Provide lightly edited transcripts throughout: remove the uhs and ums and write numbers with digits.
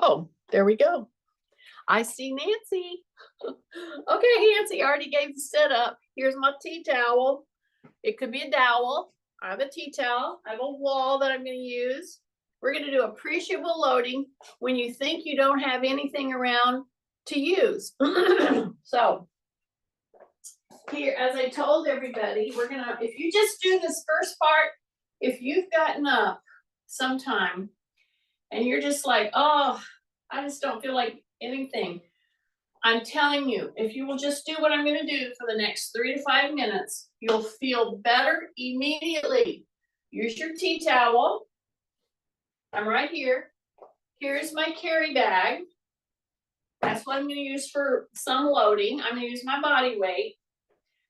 Oh, there we go. I see Nancy. Okay, Nancy, I already gave the setup. Here's my tea towel. It could be a dowel. I have a tea towel. I have a wall that I'm going to use. We're going to do appreciable loading when you think you don't have anything around to use. So here, as I told everybody, we're going to, if you just do this first part, if you've gotten up sometime and you're just like, oh, I just don't feel like anything. I'm telling you, if you will just do what I'm going to do for the next 3 to 5 minutes, you'll feel better immediately. Use your tea towel. I'm right here. Here's my carry bag. That's what I'm going to use for some loading. I'm going to use my body weight.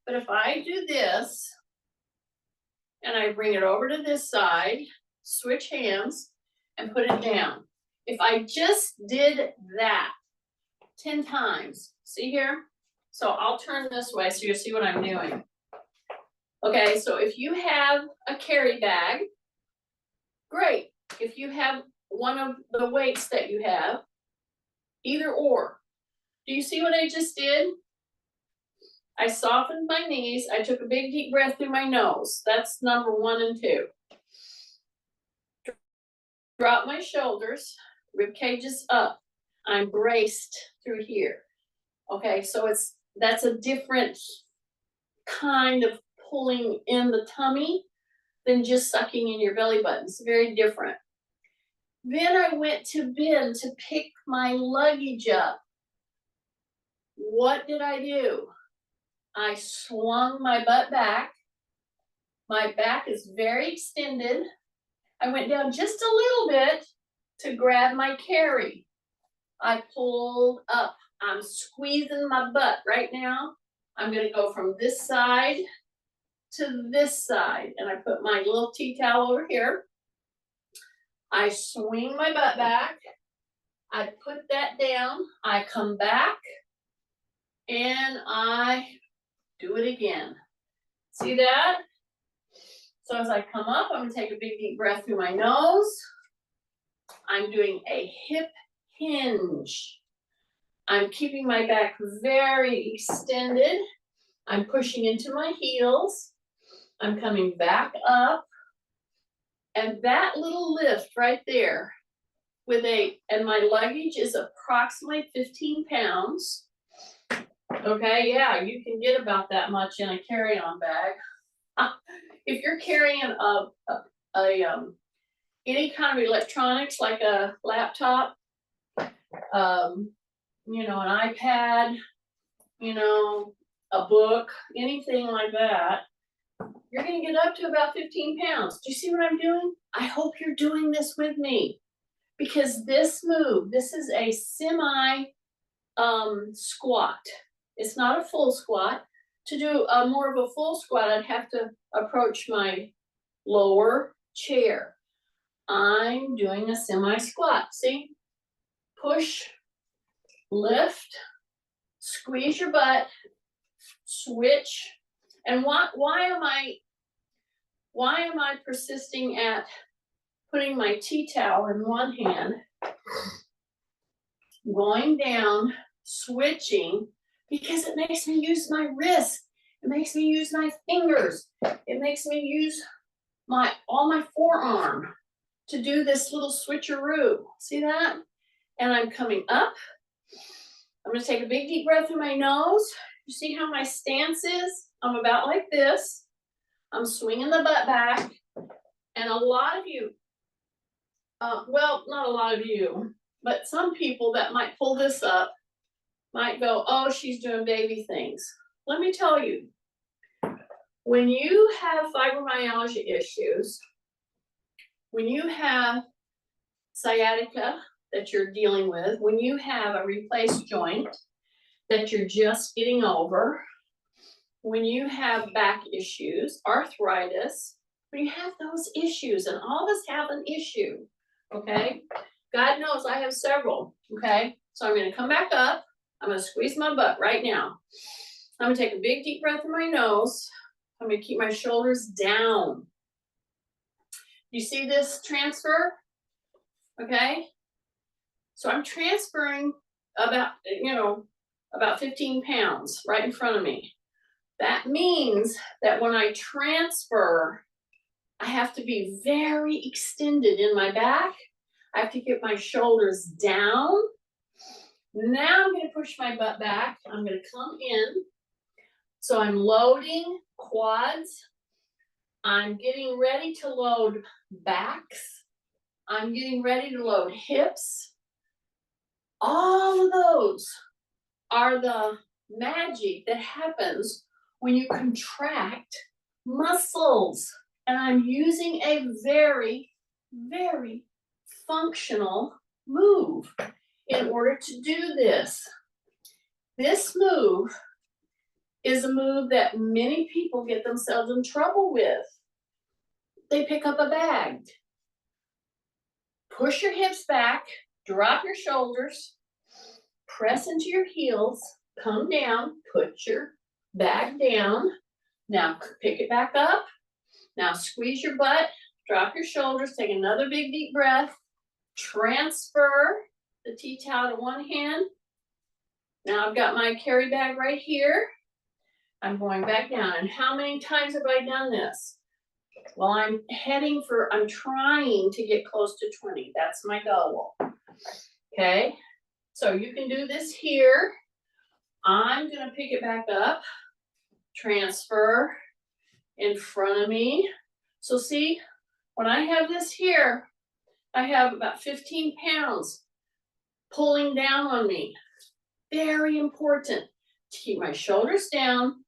But if I do this, and I bring it over to this side, switch hands, and put it down. If I just did that 10 times, see here? So I'll turn this way so you'll see what I'm doing. Okay, so if you have a carry bag, great. If you have one of the weights that you have, either or. Do you see what I just did? I softened my knees. I took a big deep breath through my nose. That's number 1 and 2. Drop my shoulders, rib cage is up. I'm braced through here. Okay, so that's a different kind of pulling in the tummy than just sucking in your belly button. It's very different. Then I went to bin to pick my luggage up. What did I do? I swung my butt back. My back is very extended. I went down just a little bit to grab my carry. I pulled up. I'm squeezing my butt right now. I'm going to go from this side to this side. And I put my little tea towel over here. I swing my butt back. I put that down. I come back. And I do it again. See that? So as I come up, I'm going to take a big deep breath through my nose. I'm doing a hip hinge. I'm keeping my back very extended. I'm pushing into my heels. I'm coming back up. And that little lift right there and my luggage is approximately 15 pounds. Okay, yeah, you can get about that much in a carry-on bag. If you're carrying any kind of electronics like a laptop, an iPad, a book, anything like that, you're going to get up to about 15 pounds. Do you see what I'm doing? I hope you're doing this with me, because this move, this is a semi squat. It's not a full squat. To do more of a full squat, I'd have to approach my lower chair. I'm doing a semi squat. See? Push, lift, squeeze your butt, switch. And why am I persisting at putting my tea towel in one hand, going down, switching? Because it makes me use my wrist. It makes me use my fingers. It makes me use all my forearm to do this little switcheroo. See that? And I'm coming up. I'm going to take a big deep breath through my nose. You see how my stance is? I'm about like this. I'm swinging the butt back. And a lot of you, well, not a lot of you, but some people that might pull this up might go, oh, she's doing baby things. Let me tell you, when you have fibromyalgia issues, when you have sciatica that you're dealing with, when you have a replaced joint that you're just getting over, when you have back issues, arthritis, when you have those issues, and all of us have an issue, okay? God knows I have several, okay? So I'm going to come back up. I'm going to squeeze my butt right now. I'm going to take a big deep breath in my nose. I'm going to keep my shoulders down. You see this transfer? Okay? So I'm transferring about, about 15 pounds right in front of me. That means that when I transfer, I have to be very extended in my back. I have to get my shoulders down. Now I'm going to push my butt back. I'm going to come in. So I'm loading quads. I'm getting ready to load backs. I'm getting ready to load hips. All of those are the magic that happens when you contract muscles. And I'm using a very, very functional move in order to do this. This move is a move that many people get themselves in trouble with. They pick up a bag. Push your hips back, drop your shoulders, press into your heels, come down, put your bag down. Now pick it back up. Now squeeze your butt, drop your shoulders, take another big deep breath, transfer the tea towel to one hand. Now I've got my carry bag right here. I'm going back down. And how many times have I done this? Well, I'm trying to get close to 20. That's my goal. Okay, so you can do this here. I'm gonna pick it back up, transfer in front of me. So see, when I have this here, I have about 15 pounds pulling down on me. Very important to keep my shoulders down,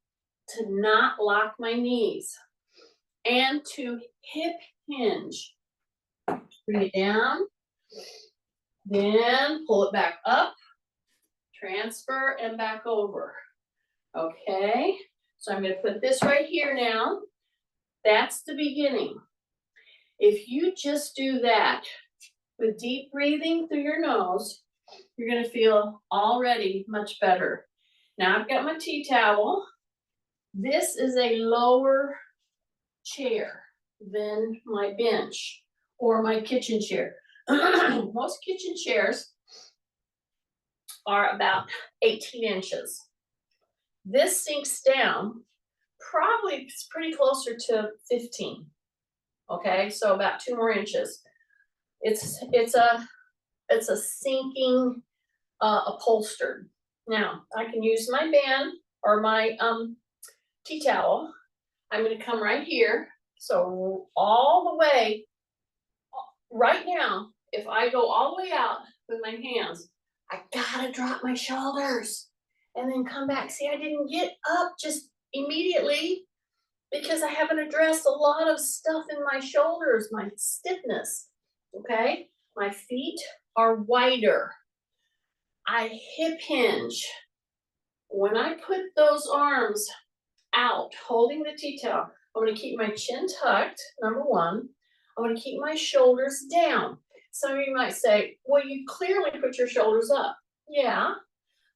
to not lock my knees, and to hip hinge. Bring it down, then pull it back up, transfer, and back over. Okay, so I'm going to put this right here now. That's the beginning. If you just do that with deep breathing through your nose, you're going to feel already much better. Now I've got my tea towel. This is a lower chair than my bench or my kitchen chair. Most kitchen chairs are about 18 inches. This sinks down, probably it's pretty closer to 15. Okay, so about 2 more inches. It's a sinking upholstered. Now I can use my band or my tea towel. I'm going to come right here. So all the way, right now, if I go all the way out with my hands, I gotta drop my shoulders and then come back. See, I didn't get up just immediately because I haven't addressed a lot of stuff in my shoulders, my stiffness, okay? My feet are wider. I hip hinge. When I put those arms out, holding the tea towel, I'm going to keep my chin tucked, number one. I'm going to keep my shoulders down. Some of you might say, well, you clearly put your shoulders up. Yeah,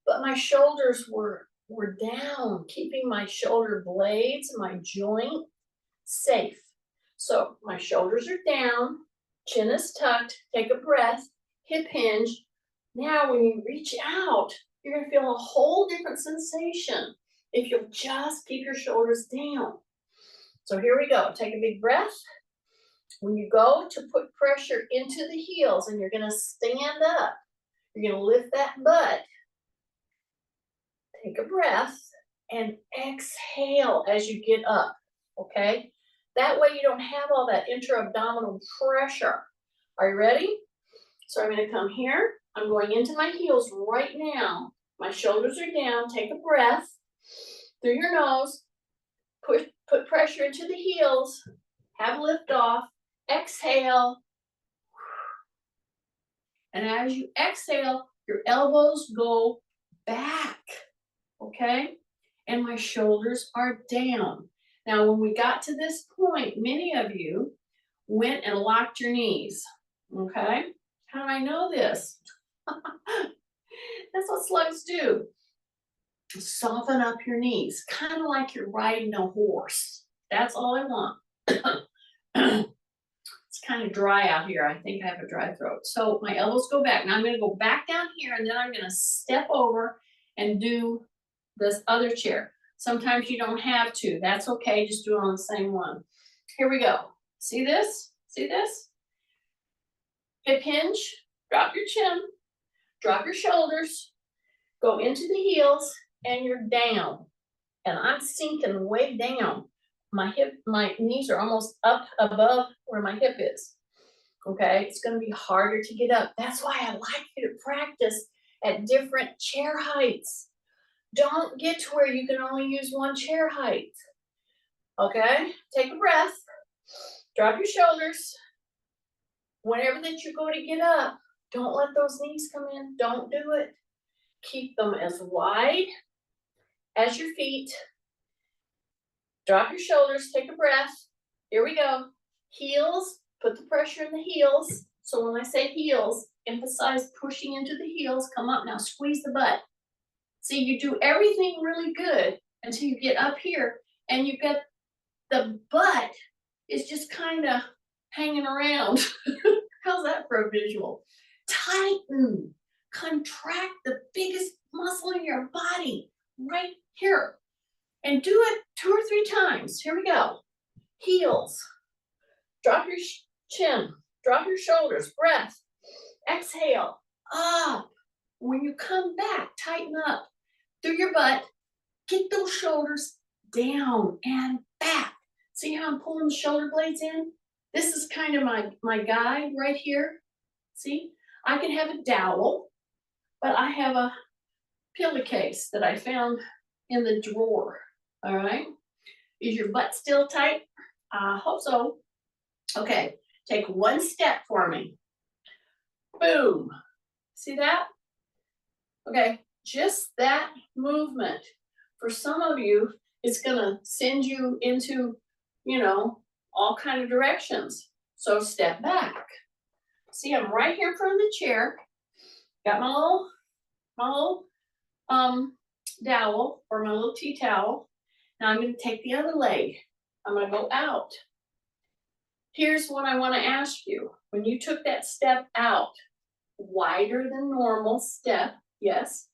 but my shoulders were down, keeping my shoulder blades, my joint safe. So my shoulders are down, chin is tucked, take a breath, hip hinge. Now when you reach out, you're going to feel a whole different sensation if you'll just keep your shoulders down. So here we go. Take a big breath. When you go to put pressure into the heels and you're going to stand up, you're going to lift that butt. Take a breath and exhale as you get up, okay? That way you don't have all that intra-abdominal pressure. Are you ready? So I'm going to come here. I'm going into my heels right now. My shoulders are down. Take a breath through your nose. Put pressure into the heels. Have lift off. Exhale. And as you exhale, your elbows go back. Okay? And my shoulders are down. Now, when we got to this point, many of you went and locked your knees. Okay? How do I know this? That's what slugs do. Soften up your knees, kind of like you're riding a horse. That's all I want. It's kind of dry out here. I think I have a dry throat. So my elbows go back. Now I'm gonna go back down here and then I'm gonna step over and do this other chair. Sometimes you don't have to, that's okay, just do it on the same one. Here we go. See this? See this? Hip hinge, drop your chin, drop your shoulders, go into the heels, and you're down. And I'm sinking way down. My knees are almost up above where my hip is. Okay, it's gonna be harder to get up. That's why I like you to practice at different chair heights. Don't get to where you can only use one chair height. Okay, take a breath, drop your shoulders. Whenever that you go to get up, don't let those knees come in. Don't do it. Keep them as wide as your feet. Drop your shoulders, take a breath. Here we go. Heels, put the pressure in the heels. So when I say heels, emphasize pushing into the heels. Come up now, squeeze the butt. See, you do everything really good until you get up here and you get the butt is just kind of hanging around. How's that for a visual? Tighten, contract the biggest muscle in your body right here. And do it 2 or 3 times. Here we go. Heels. Drop your chin. Drop your shoulders. Breath. Exhale. Up. When you come back, tighten up through your butt. Get those shoulders down and back. See how I'm pulling the shoulder blades in? This is kind of my guide right here. See? I can have a dowel, but I have a pillowcase that I found in the drawer. All right. Is your butt still tight? I hope so. Okay. Take one step for me. Boom. See that? Okay. Just that movement. For some of you, it's going to send you into, all kind of directions. So step back. See, I'm right here in front of the chair. Got my little dowel or my little tea towel. Now I'm going to take the other leg. I'm going to go out. Here's what I want to ask you. When you took that step out, wider than normal step, yes.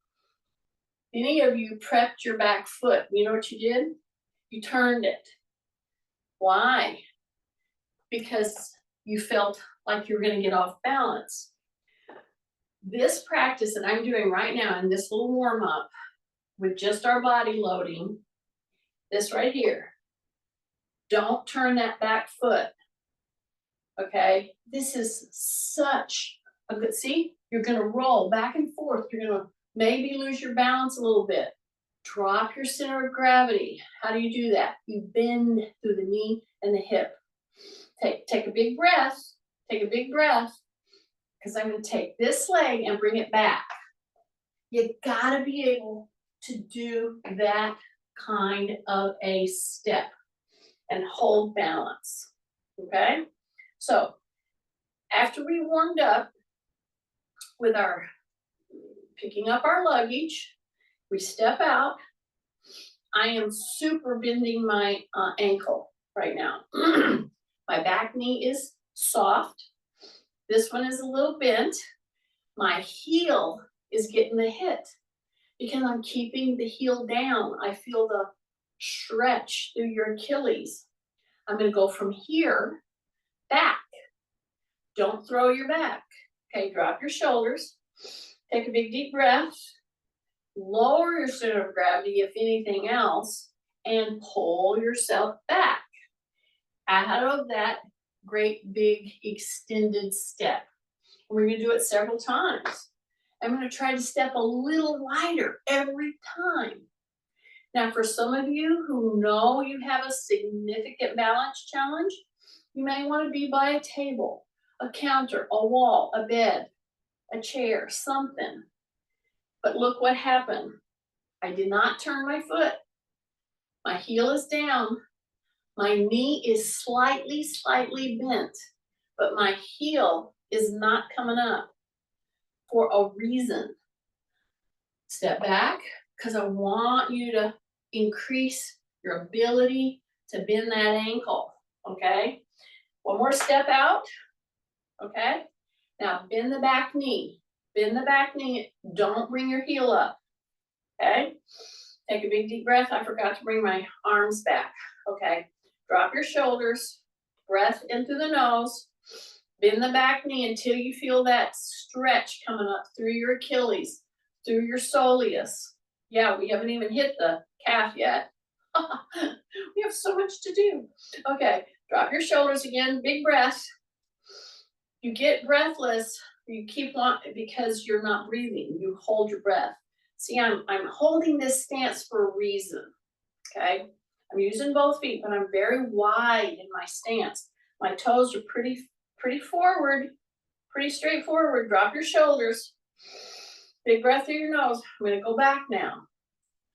Any of you prepped your back foot. You know what you did? You turned it. Why? Because you felt like you were going to get off balance. This practice that I'm doing right now in this little warm up with just our body loading, this right here, don't turn that back foot. Okay, this is such a good, see, you're going to roll back and forth. You're going to maybe lose your balance a little bit. Drop your center of gravity. How do you do that? You bend through the knee and the hip. Take a big breath. Take a big breath, because I'm going to take this leg and bring it back. You got to be able to do that kind of a step and hold balance. Okay? So, after we warmed up with our picking up our luggage, we step out. I am super bending my ankle right now. My back knee is soft. This one is a little bent. My heel is getting the hit because I'm keeping the heel down. I feel the stretch through your Achilles. I'm going to go from here back. Don't throw your back. Okay, drop your shoulders. Take a big deep breath. Lower your center of gravity, if anything else, and pull yourself back out of that great big extended step. We're going to do it several times. I'm going to try to step a little wider every time. Now, for some of you who know you have a significant balance challenge, you may want to be by a table, a counter, a wall, a bed, a chair, something. But look what happened. I did not turn my foot. My heel is down. My knee is slightly bent, but my heel is not coming up for a reason. Step back, because I want you to increase your ability to bend that ankle, okay? One more step out, okay? Now bend the back knee. Bend the back knee. Don't bring your heel up, okay? Take a big deep breath. I forgot to bring my arms back, okay? Drop your shoulders, breath in through the nose. Bend the back knee until you feel that stretch coming up through your Achilles, through your soleus. Yeah, we haven't even hit the calf yet. We have so much to do. Okay, drop your shoulders again, big breath. You get breathless, you keep on because you're not breathing. You hold your breath. See, I'm holding this stance for a reason. Okay, I'm using both feet, but I'm very wide in my stance. My toes are pretty forward, pretty straightforward. Drop your shoulders. Big breath through your nose. I'm going to go back now.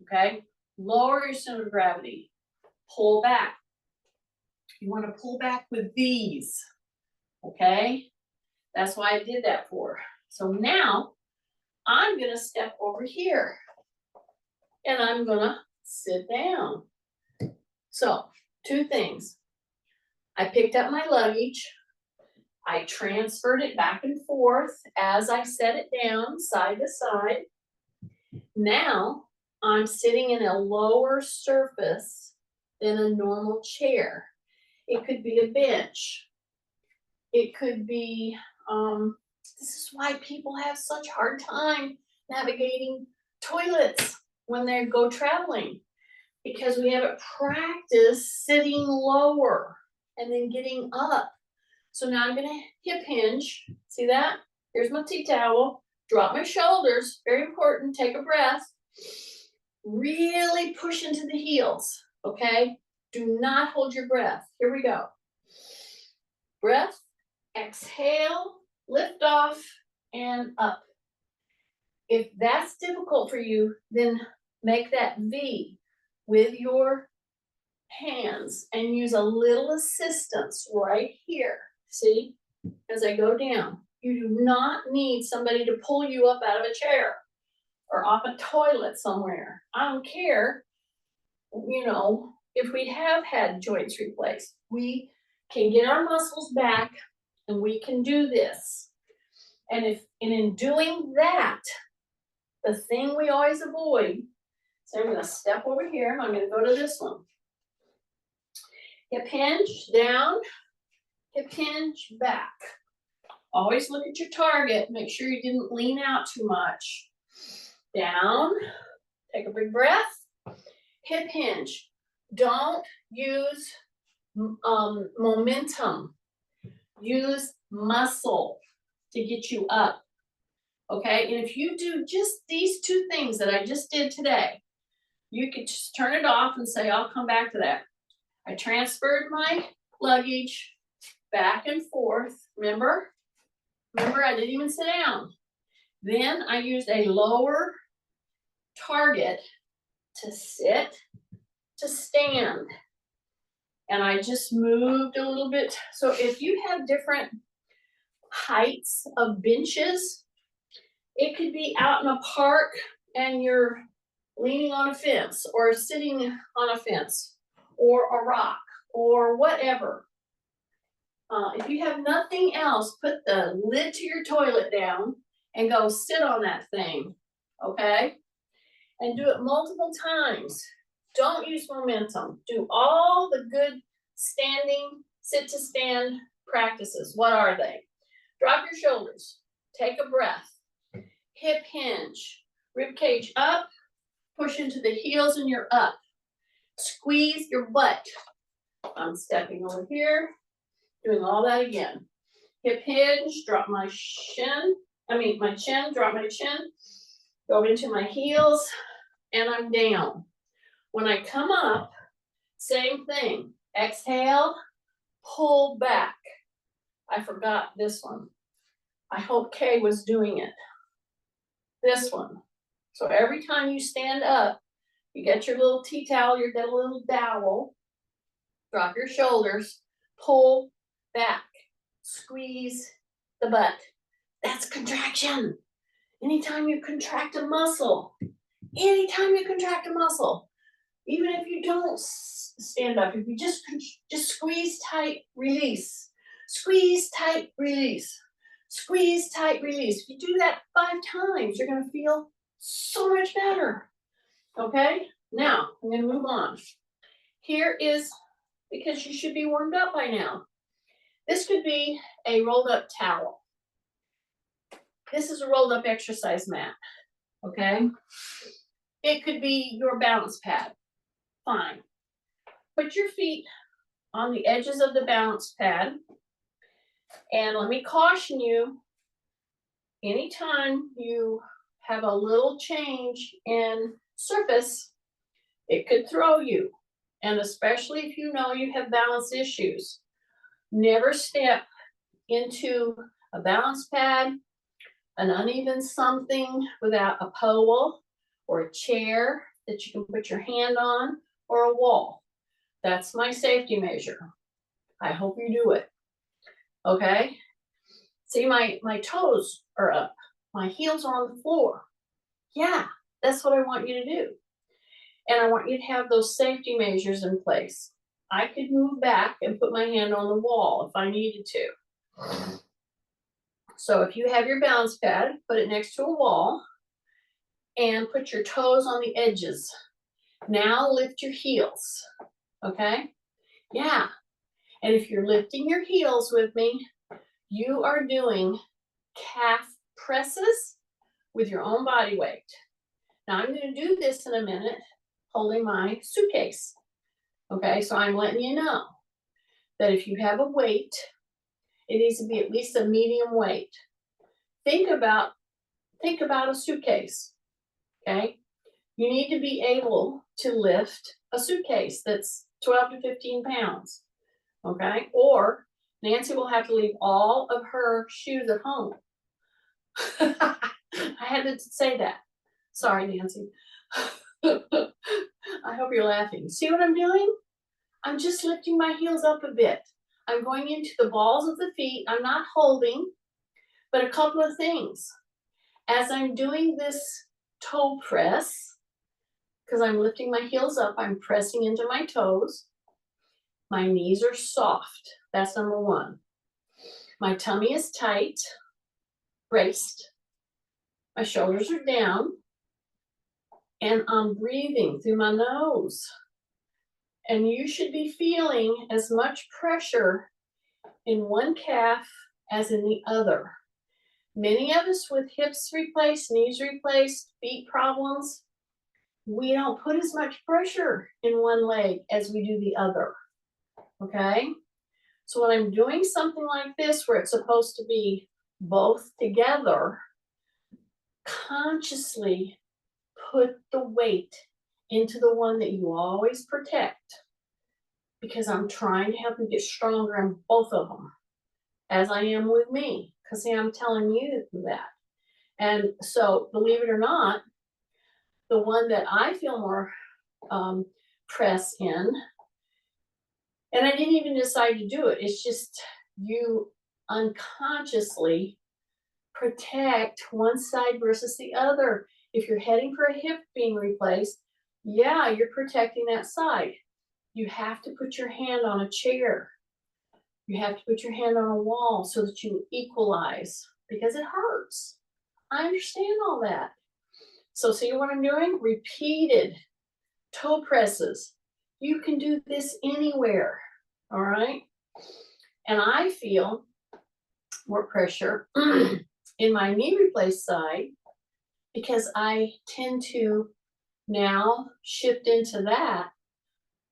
Okay, lower your center of gravity. Pull back. You want to pull back with these. Okay, that's why I did that for. So now I'm going to step over here and I'm going to sit down. So, two things. I picked up my luggage. I transferred it back and forth as I set it down side to side. Now I'm sitting in a lower surface than a normal chair. It could be a bench. It could be, this is why people have such hard time navigating toilets when they go traveling, because we haven't practiced sitting lower and then getting up. So now I'm gonna hip hinge. See that? Here's my tea towel. Drop my shoulders, very important, take a breath. Really push into the heels, okay? Do not hold your breath. Here we go. Breath, exhale, lift off, and up. If that's difficult for you, then make that V with your hands and use a little assistance right here. See, as I go down, you do not need somebody to pull you up out of a chair or off a toilet somewhere. I don't care, if we have had joints replaced, we can get our muscles back and we can do this. And in doing that, the thing we always avoid, so I'm gonna step over here, I'm gonna go to this one. Hip hinge, down, hip hinge, back. Always look at your target, make sure you didn't lean out too much. Down, take a big breath, hip hinge. Don't use momentum, use muscle to get you up, okay? And if you do just these two things that I just did today, you could just turn it off and say, I'll come back to that. I transferred my luggage back and forth, remember? Remember, I didn't even sit down. Then I used a lower target to sit, to stand. And I just moved a little bit. So if you have different heights of benches, it could be out in a park and you're leaning on a fence or sitting on a fence or a rock or whatever. If you have nothing else, put the lid to your toilet down and go sit on that thing, okay? And do it multiple times. Don't use momentum. Do all the good standing, sit to stand practices. What are they? Drop your shoulders. Take a breath. Hip hinge. Rib cage up. Push into the heels and you're up. Squeeze your butt. I'm stepping over here. Doing all that again. Hip hinge. Drop my chin. Drop my chin. Go into my heels. And I'm down. When I come up, same thing. Exhale, pull back. I forgot this one. I hope Kay was doing it. This one. So every time you stand up, you get your little tea towel, you get a little dowel, drop your shoulders, pull back, squeeze the butt. That's contraction. Anytime you contract a muscle, even if you don't stand up, if you just squeeze tight, release. Squeeze, tight, release. Squeeze, tight, release. If you do that 5 times, you're gonna feel so much better. Okay, now I'm gonna move on. Here is, because you should be warmed up by now. This could be a rolled up towel. This is a rolled up exercise mat, okay? It could be your balance pad, fine. Put your feet on the edges of the balance pad. And let me caution you, anytime you have a little change in surface, it could throw you. And especially if you know you have balance issues, never step into a balance pad, an uneven something without a pole or a chair that you can put your hand on, or a wall. That's my safety measure. I hope you do it. Okay? See, my toes are up. My heels are on the floor. Yeah, that's what I want you to do. And I want you to have those safety measures in place. I could move back and put my hand on the wall if I needed to. So if you have your balance pad, put it next to a wall and put your toes on the edges. Now lift your heels, okay? Yeah, and if you're lifting your heels with me, you are doing calf presses with your own body weight. Now I'm gonna do this in a minute, holding my suitcase. Okay, so I'm letting you know that if you have a weight, it needs to be at least a medium weight. Think about a suitcase, okay? You need to be able to lift a suitcase that's 12 to 15 pounds, okay? Or Nancy will have to leave all of her shoes at home. I had to say that. Sorry, Nancy. I hope you're laughing. See what I'm doing? I'm just lifting my heels up a bit. I'm going into the balls of the feet. I'm not holding, but a couple of things. As I'm doing this toe press, because I'm lifting my heels up, I'm pressing into my toes. My knees are soft. That's number one. My tummy is tight, braced. My shoulders are down. And I'm breathing through my nose. And you should be feeling as much pressure in one calf as in the other. Many of us with hips replaced, knees replaced, feet problems, we don't put as much pressure in one leg as we do the other, okay? So when I'm doing something like this where it's supposed to be both together, consciously put the weight into the one that you always protect, because I'm trying to help you get stronger in both of them, as I am with me, because see, I'm telling you that. And so, believe it or not, the one that I feel more press in, and I didn't even decide to do it, it's just you unconsciously protect one side versus the other. If you're heading for a hip being replaced, yeah, you're protecting that side. You have to put your hand on a chair. You have to put your hand on a wall so that you equalize, because it hurts. I understand all that. So see what I'm doing? Repeated toe presses. You can do this anywhere, all right? And I feel more pressure in my knee replaced side because I tend to now shift into that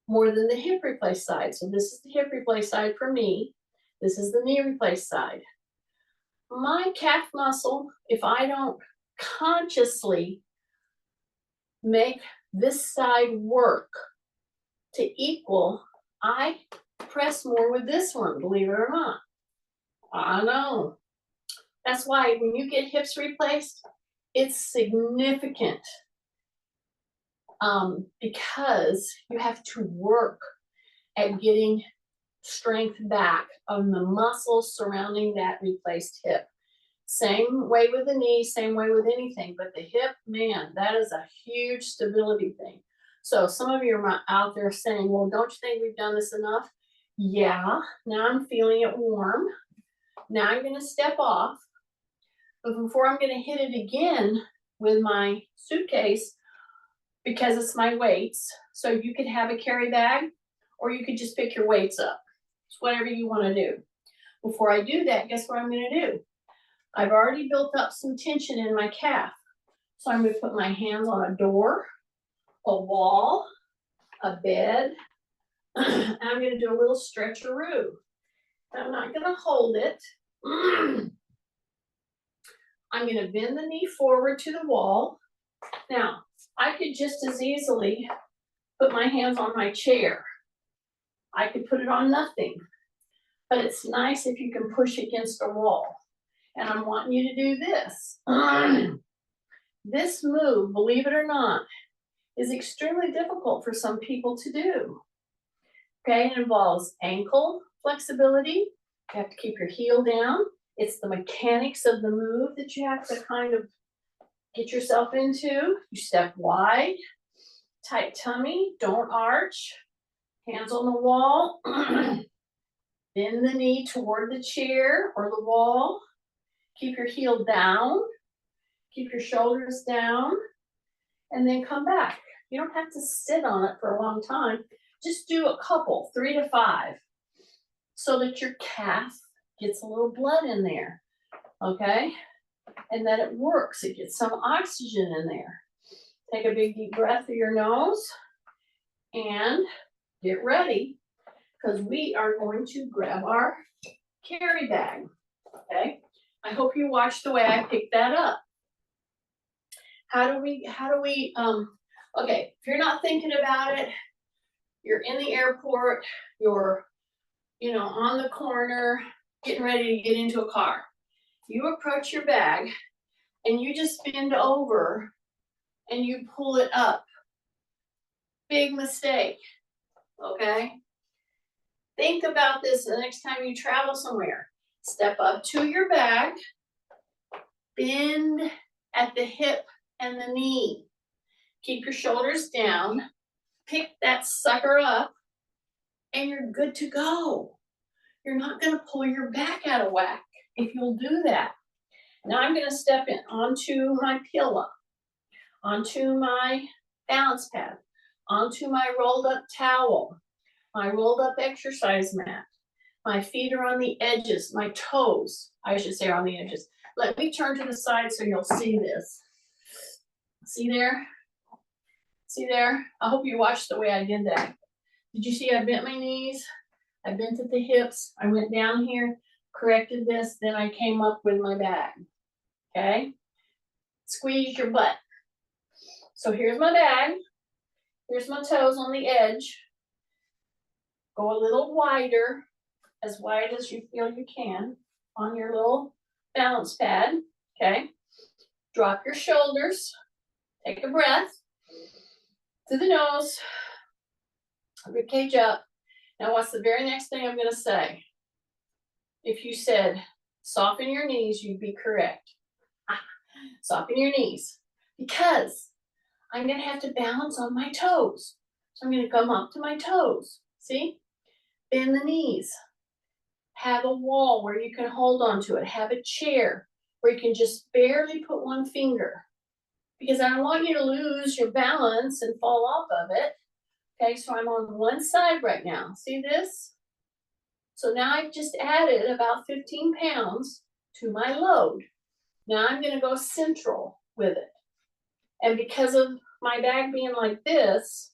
more than the hip replaced side. So this is the hip replaced side for me. This is the knee replaced side. My calf muscle, if I don't consciously make this side work to equal, I press more with this one, believe it or not. I know. That's why when you get hips replaced, it's significant. Because you have to work at getting strength back on the muscles surrounding that replaced hip. Same way with the knee, same way with anything, but the hip, man, that is a huge stability thing. So some of you are out there saying, well, don't you think we've done this enough? Yeah, now I'm feeling it warm. Now I'm going to step off, but before I'm going to hit it again with my suitcase, because it's my weights. So you could have a carry bag or you could just pick your weights up. It's whatever you want to do. Before I do that, guess what I'm going to do? I've already built up some tension in my calf. So I'm going to put my hands on a door, a wall, a bed. And I'm going to do a little stretcheroo. I'm not going to hold it. I'm going to bend the knee forward to the wall. Now, I could just as easily put my hands on my chair. I could put it on nothing, but it's nice if you can push against a wall. And I'm wanting you to do this. This move, believe it or not, is extremely difficult for some people to do. Okay, it involves ankle flexibility. You have to keep your heel down. It's the mechanics of the move that you have to kind of get yourself into. You step wide, tight tummy, don't arch, hands on the wall. Bend the knee toward the chair or the wall. Keep your heel down. Keep your shoulders down. And then come back. You don't have to sit on it for a long time. Just do a couple, 3 to 5, so that your calf gets a little blood in there. Okay? And that it works. It gets some oxygen in there. Take a big deep breath through your nose and get ready, because we are going to grab our carry bag. Okay? I hope you watched the way I picked that up. How do we, okay, if you're not thinking about it, you're in the airport, you're, on the corner, getting ready to get into a car. You approach your bag and you just bend over and you pull it up. Big mistake, okay? Think about this the next time you travel somewhere. Step up to your bag, bend at the hip and the knee. Keep your shoulders down, pick that sucker up, and you're good to go. You're not gonna pull your back out of whack if you'll do that. Now I'm gonna step in onto my pillow, onto my balance pad, onto my rolled up towel, my rolled up exercise mat. My feet are on the edges, my toes, I should say, are on the edges. Let me turn to the side so you'll see this. See there? See there? I hope you watched the way I did that. Did you see I bent my knees? I bent at the hips. I went down here, corrected this, then I came up with my bag. Okay? Squeeze your butt. So here's my bag. Here's my toes on the edge. Go a little wider, as wide as you feel you can, on your little balance pad. Okay? Drop your shoulders. Take a breath. Through the nose. Rib cage up. Now what's the very next thing I'm going to say? If you said soften your knees, you'd be correct. Soften your knees. Because I'm going to have to balance on my toes. So I'm going to come up to my toes. See? Bend the knees. Have a wall where you can hold on to it. Have a chair where you can just barely put one finger. Because I don't want you to lose your balance and fall off of it. Okay, so I'm on one side right now. See this? So now I've just added about 15 pounds to my load. Now I'm going to go central with it. And because of my bag being like this,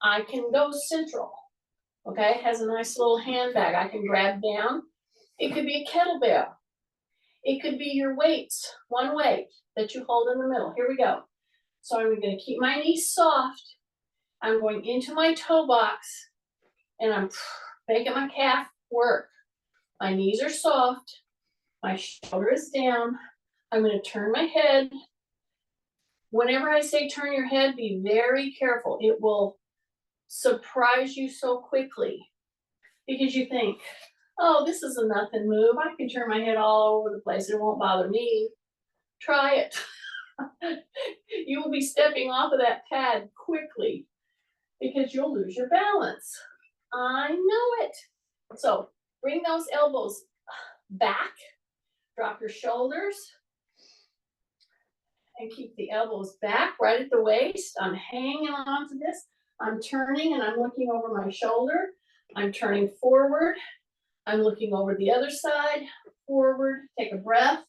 I can go central. Okay, it has a nice little handbag I can grab down. It could be a kettlebell. It could be your weights, one weight that you hold in the middle. Here we go. So I'm going to keep my knees soft. I'm going into my toe box and I'm making my calf work. My knees are soft. My shoulder is down. I'm going to turn my head. Whenever I say turn your head, be very careful. It will surprise you so quickly because you think, oh, this is a nothing move. I can turn my head all over the place. It won't bother me. Try it. You will be stepping off of that pad quickly because you'll lose your balance. I know it. So bring those elbows back, drop your shoulders, and keep the elbows back right at the waist. I'm hanging on to this. I'm turning and I'm looking over my shoulder. I'm turning forward. I'm looking over the other side, forward. Take a breath.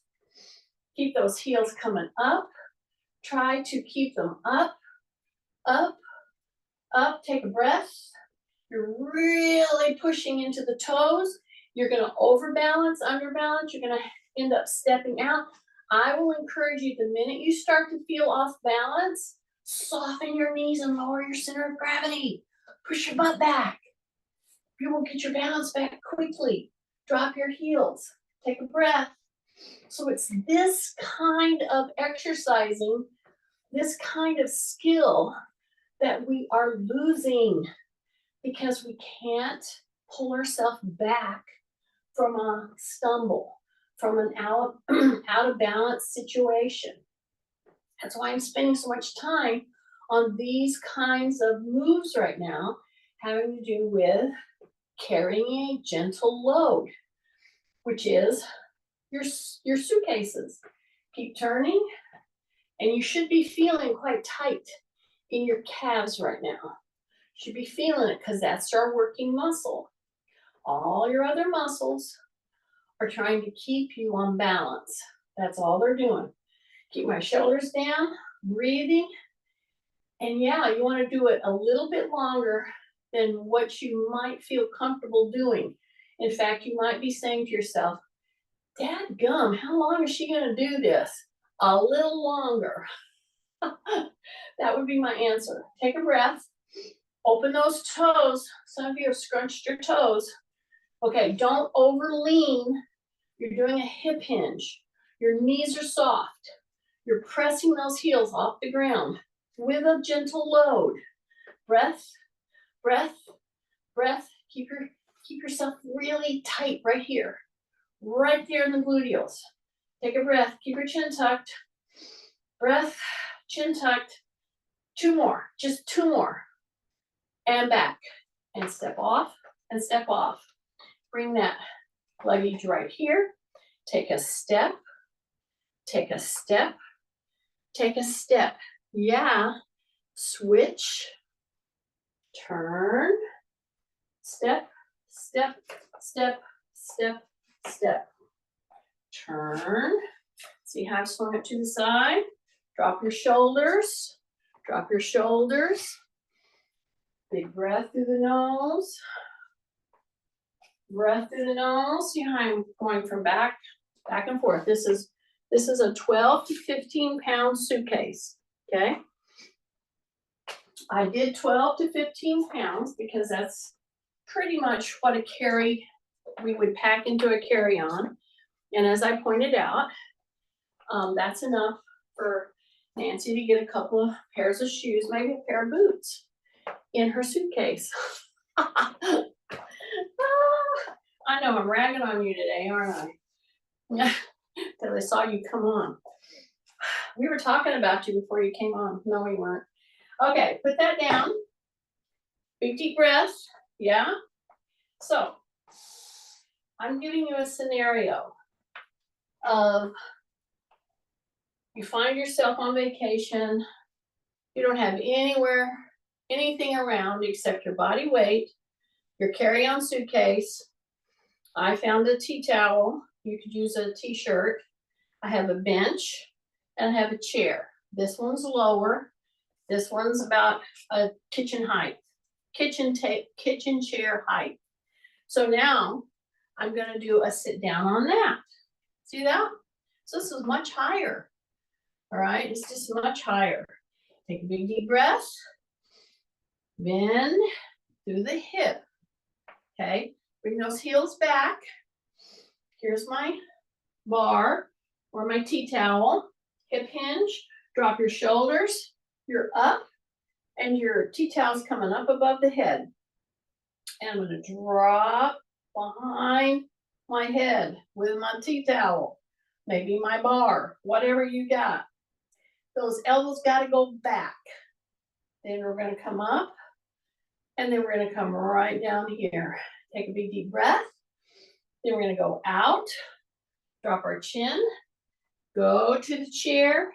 Keep those heels coming up. Try to keep them up, up, up. Take a breath. You're really pushing into the toes. You're going to overbalance, underbalance. You're going to end up stepping out. I will encourage you, the minute you start to feel off balance, soften your knees and lower your center of gravity. Push your butt back. You will get your balance back quickly. Drop your heels. Take a breath. So it's this kind of exercising, this kind of skill that we are losing because we can't pull ourselves back from a stumble, from an out of balance situation. That's why I'm spending so much time on these kinds of moves right now, having to do with carrying a gentle load, which is your suitcases. Keep turning, and you should be feeling quite tight in your calves right now. Should be feeling it because that's our working muscle. All your other muscles are trying to keep you on balance. That's all they're doing. Keep my shoulders down, breathing. And yeah, you want to do it a little bit longer than what you might feel comfortable doing. In fact, you might be saying to yourself, "Dadgum, how long is she going to do this?" A little longer. That would be my answer. Take a breath. Open those toes. Some of you have scrunched your toes. Okay, don't over lean. You're doing a hip hinge. Your knees are soft. You're pressing those heels off the ground with a gentle load. Breath, breath, breath. Keep yourself really tight right here. Right there in the gluteals. Take a breath. Keep your chin tucked. Breath, chin tucked. 2 more. Just 2 more. And back. And step off and step off. Bring that luggage right here. Take a step. Take a step. Take a step. Yeah. Switch. Turn. Step, step, step, step, step. Turn. See how I've swung it to the side? Drop your shoulders. Drop your shoulders. Big breath through the nose. Breath through the nose. See how I'm going from back and forth. This is a 12 to 15 pound suitcase. Okay. I did 12 to 15 pounds because that's pretty much what a carry we would pack into a carry-on. And as I pointed out, that's enough for Nancy to get a couple of pairs of shoes, maybe a pair of boots in her suitcase. I know I'm ragging on you today, aren't I? Because I saw you come on. We were talking about you before you came on. No, we weren't. Okay, put that down. Big deep breath. Yeah. So I'm giving you a scenario of you find yourself on vacation. You don't have anything around except your body weight, your carry-on suitcase. I found a tea towel. You could use a t-shirt. I have a bench and I have a chair. This one's lower. This one's about a kitchen height, kitchen chair height. So now I'm going to do a sit down on that. See that? So this is much higher. All right, it's just much higher. Take a big deep breath. Bend through the hip. Okay, bring those heels back. Here's my bar or my tea towel. Hip hinge. Drop your shoulders. You're up, and your tea towel's coming up above the head. And I'm going to drop behind my head with my tea towel, maybe my bar, whatever you got. Those elbows got to go back. Then we're going to come up, and then we're going to come right down here. Take a big deep breath. Then we're gonna go out, drop our chin, go to the chair,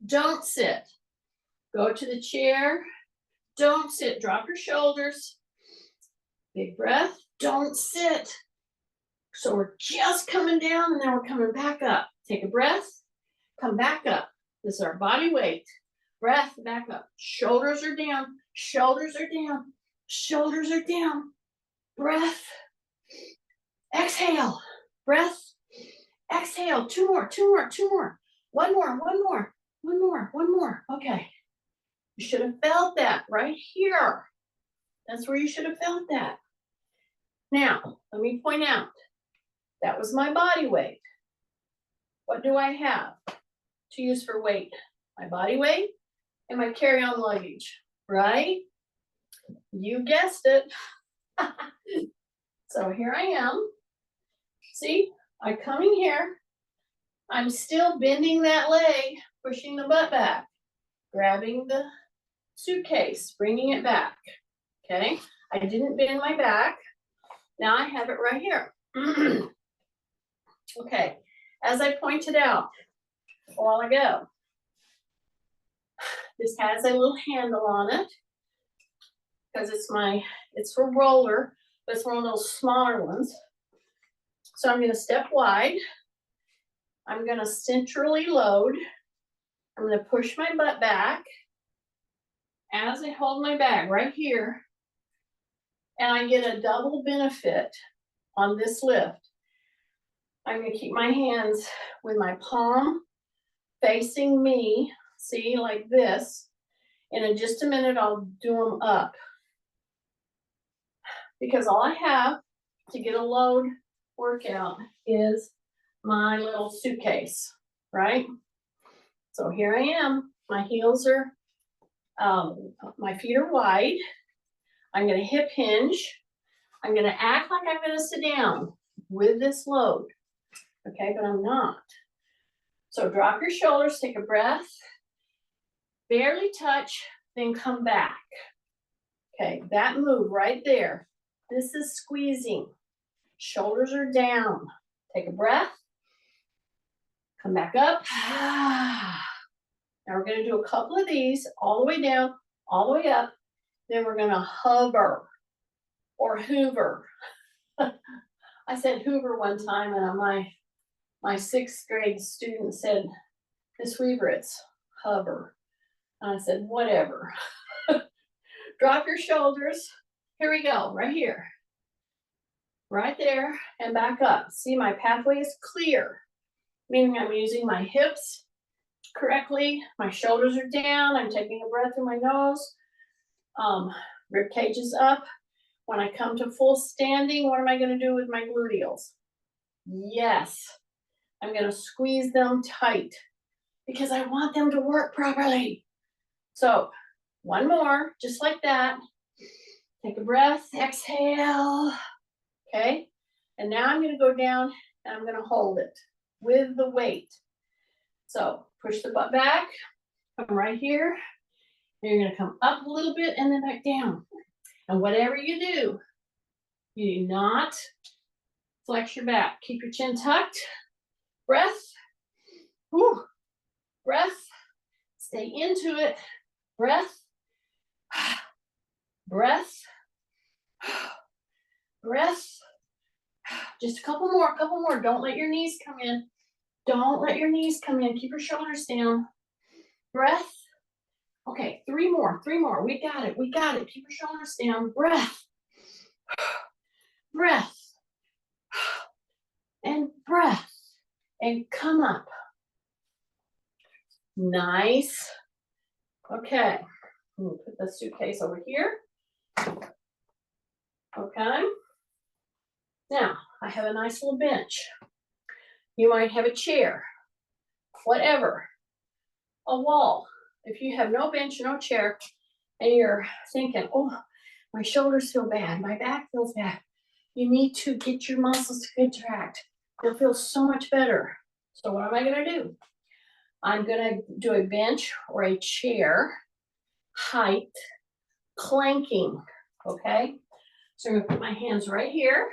don't sit. Go to the chair, don't sit, drop your shoulders. Big breath, don't sit. So we're just coming down and then we're coming back up. Take a breath, come back up. This is our body weight. Breath, back up. Shoulders are down, shoulders are down, shoulders are down. Breath, exhale, breath, exhale. Two more, two more, two more. One more, one more, one more, one more. Okay. You should have felt that right here. That's where you should have felt that. Now, let me point out, that was my body weight. What do I have to use for weight? My body weight and my carry-on luggage, right? You guessed it. So here I am. See, I come in here. I'm still bending that leg, pushing the butt back, grabbing the suitcase, bringing it back. Okay, I didn't bend my back. Now I have it right here. Okay, as I pointed out a while ago, this has a little handle on it because it's for roller, but it's one of those smaller ones. So I'm going to step wide. I'm going to centrally load. I'm going to push my butt back as I hold my bag right here. And I get a double benefit on this lift. I'm going to keep my hands with my palm facing me, see, like this. And in just a minute, I'll do them up. Because all I have to get a load workout is my little suitcase, right? So here I am. My heels are, my feet are wide. I'm going to hip hinge. I'm going to act like I'm going to sit down with this load. Okay, but I'm not. So drop your shoulders, take a breath, barely touch, then come back. Okay, that move right there. This is squeezing. Shoulders are down. Take a breath. Come back up. Now we're going to do a couple of these all the way down, all the way up. Then we're going to hover or hoover. I said hoover one time, and my 6th grade student said, Miss Weaver, it's hover. And I said, whatever. Drop your shoulders. Here we go, right here. Right there, and back up. See, my pathway is clear, meaning I'm using my hips correctly. My shoulders are down. I'm taking a breath through my nose. Rib cage is up. When I come to full standing, what am I going to do with my gluteals? Yes, I'm going to squeeze them tight because I want them to work properly. So one more, just like that. Take a breath, exhale. Okay, and now I'm going to go down and I'm going to hold it with the weight. So push the butt back, come right here. And you're going to come up a little bit and then back down. And whatever you do not flex your back. Keep your chin tucked. Breath. Whew. Breath. Stay into it. Breath. Breath. Breath. Just a couple more. Don't let your knees come in. Don't let your knees come in. Keep your shoulders down. Breath. Okay, three more. We got it. Keep your shoulders down. Breath. Breath. And breath. And come up. Nice. Okay. Put the suitcase over here. Okay. Now, I have a nice little bench. You might have a chair. Whatever. A wall. If you have no bench, no chair, and you're thinking, oh, my shoulders feel bad, my back feels bad, you need to get your muscles to contract. You'll feel so much better. So what am I going to do? I'm going to do a bench or a chair height planking, okay? So I'm gonna put my hands right here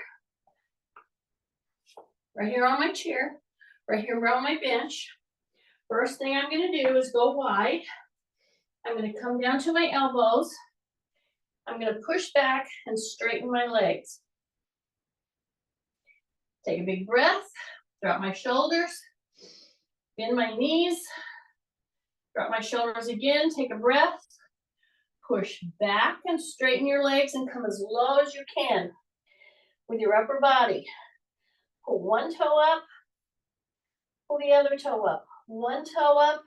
on my chair, right here around my bench. First thing I'm gonna do is go wide. I'm gonna come down to my elbows. I'm gonna push back and straighten my legs. Take a big breath, drop my shoulders, bend my knees, drop my shoulders again, take a breath, push back and straighten your legs and come as low as you can with your upper body. Pull one toe up, pull the other toe up. One toe up,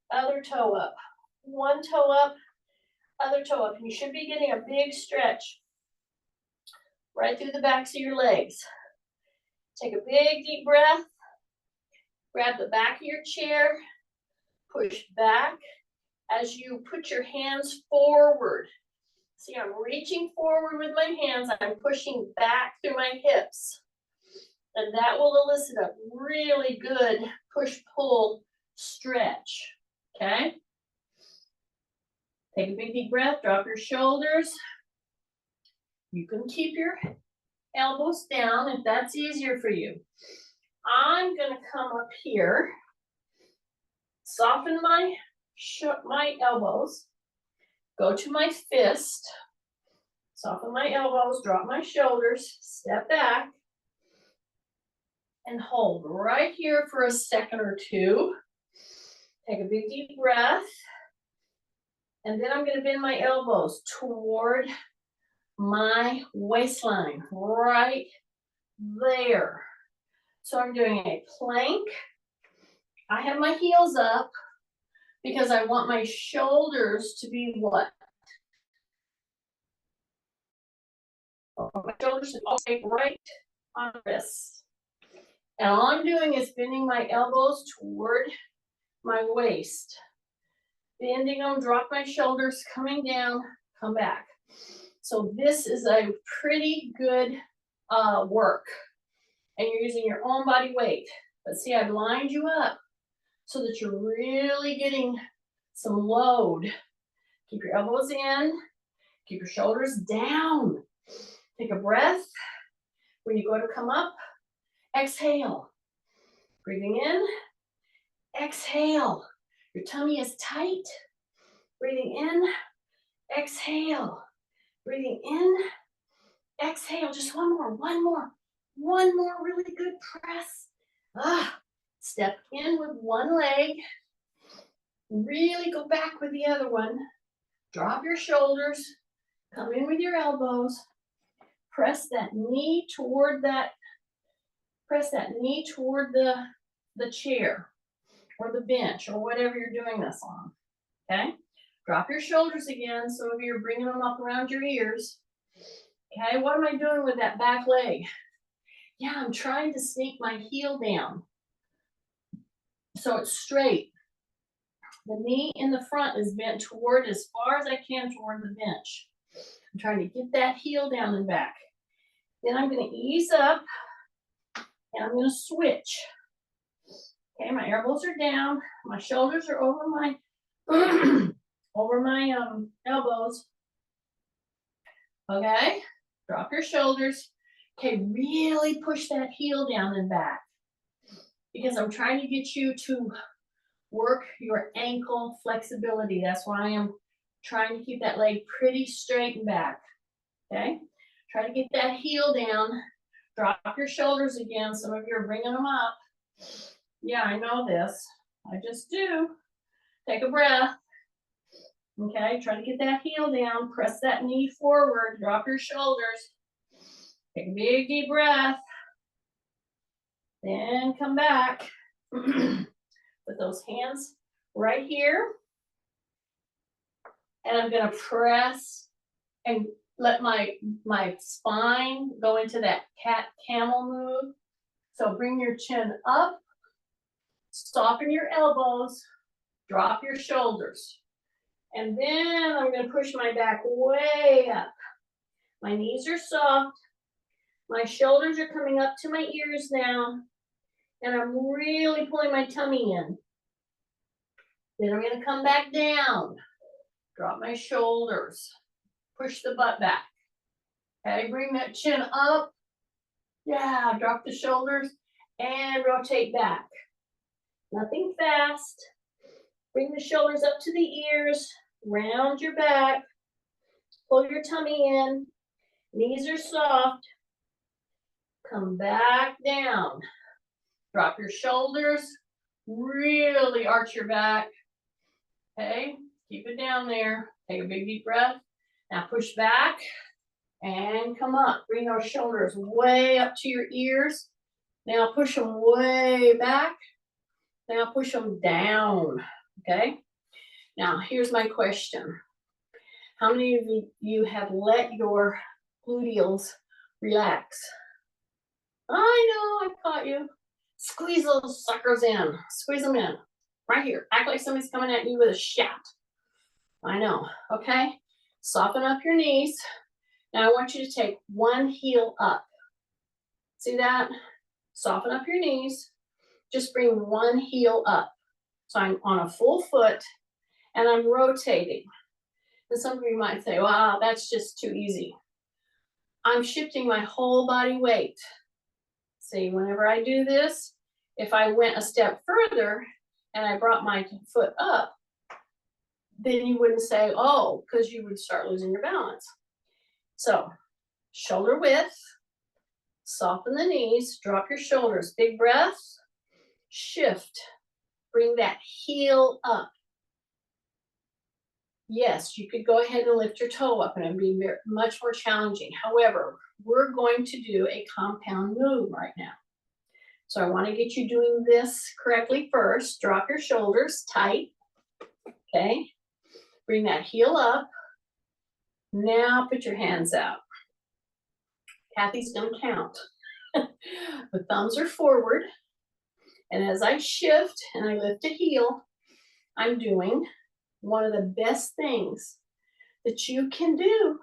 other toe up. One toe up, other toe up. And you should be getting a big stretch right through the backs of your legs. Take a big deep breath. Grab the back of your chair. Push back as you put your hands forward. See, I'm reaching forward with my hands. I'm pushing back through my hips. And that will elicit a really good push-pull stretch, okay? Take a big deep breath, drop your shoulders. You can keep your elbows down if that's easier for you. I'm gonna come up here, soften my elbows, go to my fist, soften my elbows, drop my shoulders, step back, and hold right here for a second or two. Take a big deep breath. And then I'm gonna bend my elbows toward my waistline, right there. So I'm doing a plank. I have my heels up because I want my shoulders to be what? My shoulders should all stay right on the wrists. And all I'm doing is bending my elbows toward my waist. Bending them, drop my shoulders, coming down, come back. So this is a pretty good work. And you're using your own body weight. But see, I've lined you up so that you're really getting some load. Keep your elbows in, keep your shoulders down. Take a breath. When you go to come up, exhale. Breathing in, exhale. Your tummy is tight. Breathing in, exhale. Breathing in, exhale. Just one more really good press. Step in with one leg. Really go back with the other one. Drop your shoulders. Come in with your elbows. Press that knee toward the chair or the bench or whatever you're doing this on. Okay? Drop your shoulders again. Some of you are bringing them up around your ears. Okay, what am I doing with that back leg? Yeah, I'm trying to sneak my heel down so it's straight. The knee in the front is bent toward as far as I can toward the bench. I'm trying to get that heel down and back. Then I'm going to ease up and I'm going to switch. Okay, my elbows are down, my shoulders are over my elbows. Okay, drop your shoulders. Okay, really push that heel down and back because I'm trying to get you to work your ankle flexibility. That's why I'm trying to keep that leg pretty straight and back. Okay, try to get that heel down. Drop your shoulders again. Some of you are bringing them up. Yeah, I know this. I just do. Take a breath. Okay, try to get that heel down. Press that knee forward. Drop your shoulders. Take a big deep breath. Then come back. Put those hands right here. And I'm going to press and let my spine go into that cat-camel move. So bring your chin up. Soften your elbows. Drop your shoulders. And then I'm going to push my back way up. My knees are soft. My shoulders are coming up to my ears now. And I'm really pulling my tummy in. Then I'm going to come back down. Drop my shoulders. Push the butt back. Okay, bring that chin up. Yeah, drop the shoulders and rotate back. Nothing fast. Bring the shoulders up to the ears, round your back, pull your tummy in, knees are soft. Come back down. Drop your shoulders, really arch your back. Okay, keep it down there. Take a big deep breath. Now push back and come up. Bring those shoulders way up to your ears. Now push them way back. Now push them down. Okay. Now here's my question. How many of you have let your gluteals relax? I know, I caught you. Squeeze those suckers in. Squeeze them in. Right here. Act like somebody's coming at you with a shout. I know. Okay. Soften up your knees. Now I want you to take one heel up. See that? Soften up your knees. Just bring one heel up. So I'm on a full foot and I'm rotating. And some of you might say, wow, that's just too easy. I'm shifting my whole body weight. See, whenever I do this, if I went a step further and I brought my foot up, then you wouldn't say, oh, because you would start losing your balance. So, shoulder width, soften the knees, drop your shoulders, big breath, shift, bring that heel up. Yes, you could go ahead and lift your toe up and it'd be much more challenging. However, we're going to do a compound move right now. So I want to get you doing this correctly first. Drop your shoulders tight. Okay. Bring that heel up. Now put your hands out. Kathy's going to count. The thumbs are forward. And as I shift and I lift a heel, I'm doing one of the best things that you can do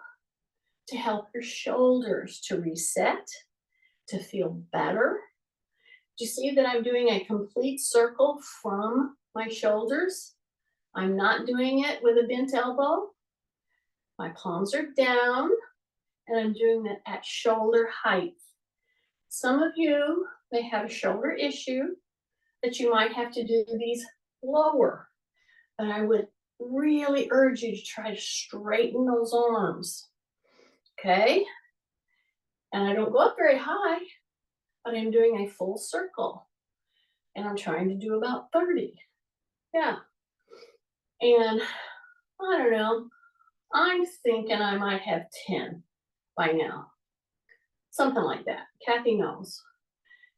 to help your shoulders to reset, to feel better. Do you see that I'm doing a complete circle from my shoulders? I'm not doing it with a bent elbow. My palms are down and I'm doing it at shoulder height. Some of you may have a shoulder issue that you might have to do these lower, but I would really urge you to try to straighten those arms. Okay? And I don't go up very high, but I'm doing a full circle. And I'm trying to do about 30. Yeah. And I don't know, I'm thinking I might have 10 by now. Something like that. Kathy knows.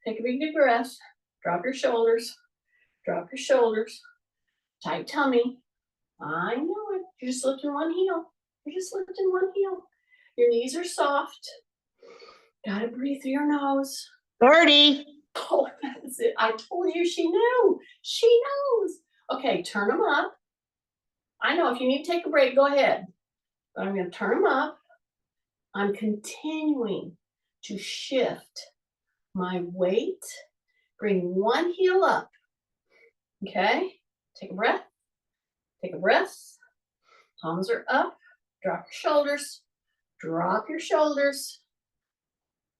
Take a big deep breath. Drop your shoulders. Drop your shoulders. Tight tummy. I know it. You're just lifting one heel. You're just lifting one heel. Your knees are soft. Gotta breathe through your nose. 30. Oh, that's it. I told you she knew. She knows. Okay, turn them up. I know if you need to take a break, go ahead. But I'm going to turn them up. I'm continuing to shift my weight. Bring one heel up. Okay? Take a breath. Take a breath. Palms are up. Drop your shoulders. Drop your shoulders.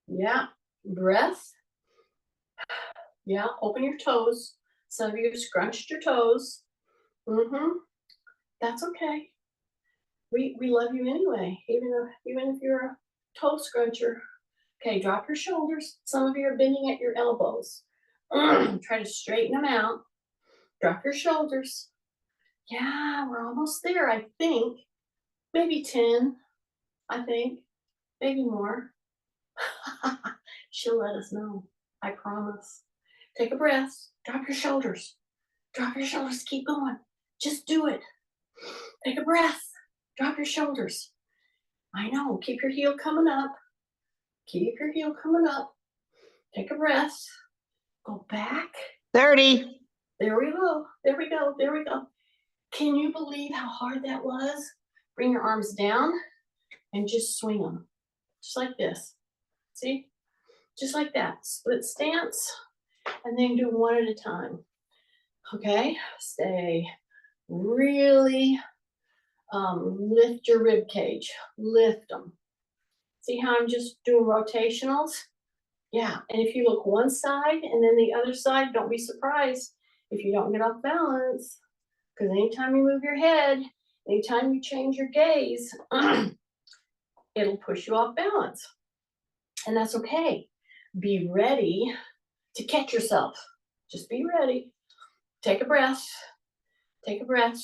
Yeah. Breath. Yeah. Open your toes. Some of you scrunched your toes. That's okay. We love you anyway, even if you're a toe scruncher. Okay, drop your shoulders. Some of you are bending at your elbows. Try to straighten them out. Drop your shoulders. Yeah, we're almost there, I think. Maybe 10, I think. Maybe more. She'll let us know. I promise. Take a breath. Drop your shoulders. Drop your shoulders. Keep going. Just do it. Take a breath. Drop your shoulders. I know. Keep your heel coming up. Keep your heel coming up. Take a breath. Go back. 30. There we go. There we go. There we go. Can you believe how hard that was? Bring your arms down and just swing them. Just like this. See? Just like that. Split stance. And then do one at a time. Okay? Stay really lift your rib cage. Lift them. See how I'm just doing rotationals? Yeah, and if you look one side and then the other side, don't be surprised if you don't get off balance. Because anytime you move your head, anytime you change your gaze, it'll push you off balance. And that's okay. Be ready to catch yourself. Just be ready. Take a breath. Take a breath.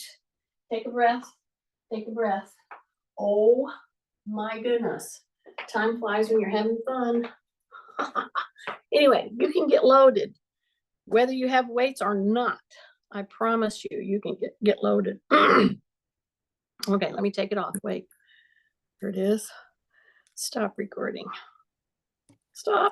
Take a breath. Take a breath. Oh my goodness. Time flies when you're having fun. Anyway, you can get loaded whether you have weights or not. I promise you, you can get loaded. Okay, let me take it off. Wait, here it is. Stop recording. Stop.